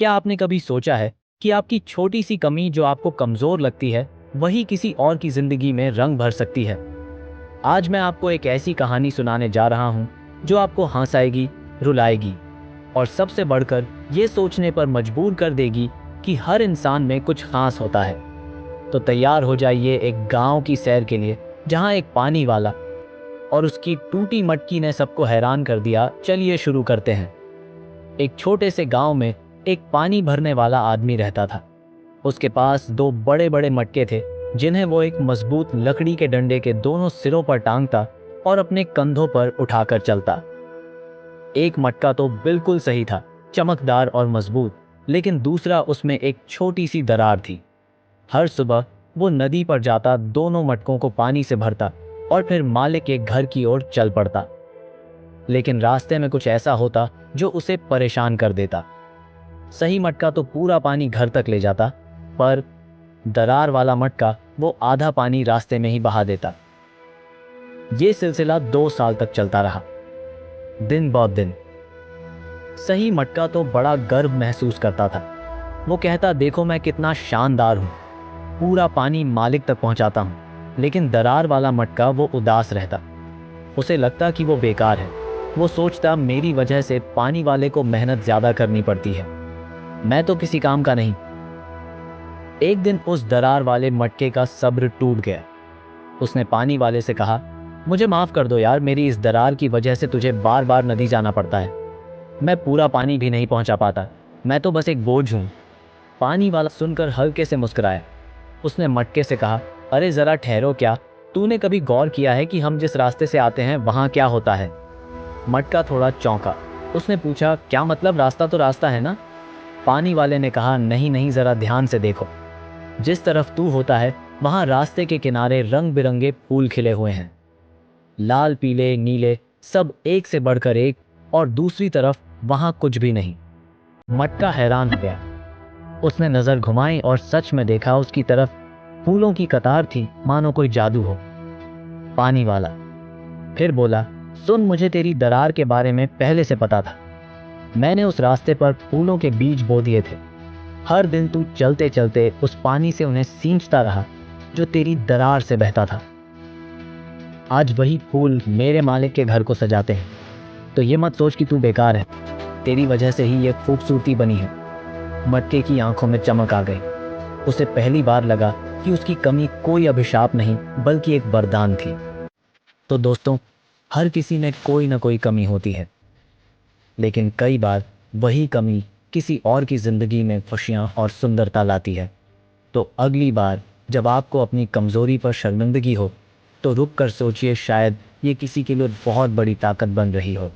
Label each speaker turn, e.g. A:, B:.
A: क्या आपने कभी सोचा है कि आपकी छोटी सी कमी जो आपको कमजोर लगती है, वही किसी और की जिंदगी में रंग भर सकती है। आज मैं आपको एक ऐसी कहानी सुनाने जा रहा हूं जो आपको हंसाएगी, रुलाएगी और सबसे बढ़कर ये सोचने पर मजबूर कर देगी कि हर इंसान में कुछ खास होता है। तो तैयार हो जाइए एक गांव की सैर के लिए, जहां एक पानी वाला और उसकी टूटी मटकी ने सबको हैरान कर दिया। चलिए शुरू करते हैं। एक छोटे से गांव में एक पानी भरने वाला आदमी रहता था। उसके पास दो बड़े बड़े मटके थे, जिन्हें वो एक मजबूत लकड़ी के डंडे के दोनों सिरों पर टांगता और अपने कंधों पर उठाकर चलता। एक मटका तो बिल्कुल सही था, चमकदार और मजबूत, लेकिन दूसरा उसमें एक छोटी सी दरार थी। हर सुबह वो नदी पर जाता, दोनों मटकों को पानी से भरता और फिर मालिक के घर की ओर चल पड़ता। लेकिन रास्ते में कुछ ऐसा होता जो उसे परेशान कर देता। सही मटका तो पूरा पानी घर तक ले जाता, पर दरार वाला मटका वो आधा पानी रास्ते में ही बहा देता। ये सिलसिला 2 साल तक चलता रहा, दिन ब दिन। सही मटका तो बड़ा गर्व महसूस करता था। वो कहता, देखो मैं कितना शानदार हूँ, पूरा पानी मालिक तक पहुंचाता हूँ। लेकिन दरार वाला मटका वो उदास रहता। उसे लगता कि वो बेकार है। वो सोचता, मेरी वजह से पानी वाले को मेहनत ज्यादा करनी पड़ती है, मैं तो किसी काम का नहीं। एक दिन उस दरार वाले मटके का सब्र टूट गया। उसने पानी वाले से कहा, मुझे माफ कर दो यार, मेरी इस दरार की वजह से तुझे बार बार नदी जाना पड़ता है। मैं पूरा पानी भी नहीं पहुंचा पाता, मैं तो बस एक बोझ हूं। पानी वाला सुनकर हल्के से मुस्कुराया। उसने मटके से कहा, अरे जरा ठहरो, क्या तूने कभी गौर किया है कि हम जिस रास्ते से आते हैं वहां क्या होता है? मटका थोड़ा चौंका। उसने पूछा, क्या मतलब? रास्ता तो रास्ता है ना? पानी वाले ने कहा, नहीं नहीं, जरा ध्यान से देखो। जिस तरफ तू होता है वहां रास्ते के किनारे रंग बिरंगे फूल खिले हुए हैं, लाल पीले नीले, सब एक से बढ़कर एक। और दूसरी तरफ वहां कुछ भी नहीं। मटका हैरान हो गया। उसने नजर घुमाई और सच में देखा, उसकी तरफ फूलों की कतार थी, मानो कोई जादू हो। पानी वाला फिर बोला, सुन, मुझे तेरी दरार के बारे में पहले से पता था। मैंने उस रास्ते पर फूलों के बीज बो दिए थे। हर दिन तू चलते चलते उस पानी से उन्हें सींचता रहा जो तेरी दरार से बहता था। आज वही फूल मेरे मालिक के घर को सजाते हैं। तो ये मत सोच कि तू बेकार है, तेरी वजह से ही ये खूबसूरती बनी है। मटके की आंखों में चमक आ गई। उसे पहली बार लगा कि उसकी कमी कोई अभिशाप नहीं, बल्कि एक वरदान थी। तो दोस्तों, हर किसी में कोई ना कोई कमी होती है, लेकिन कई बार वही कमी किसी और की जिंदगी में खुशियां और सुंदरता लाती है। तो अगली बार जब आपको अपनी कमजोरी पर शर्मिंदगी हो, तो रुक कर सोचिए, शायद ये किसी के लिए बहुत बड़ी ताकत बन रही हो।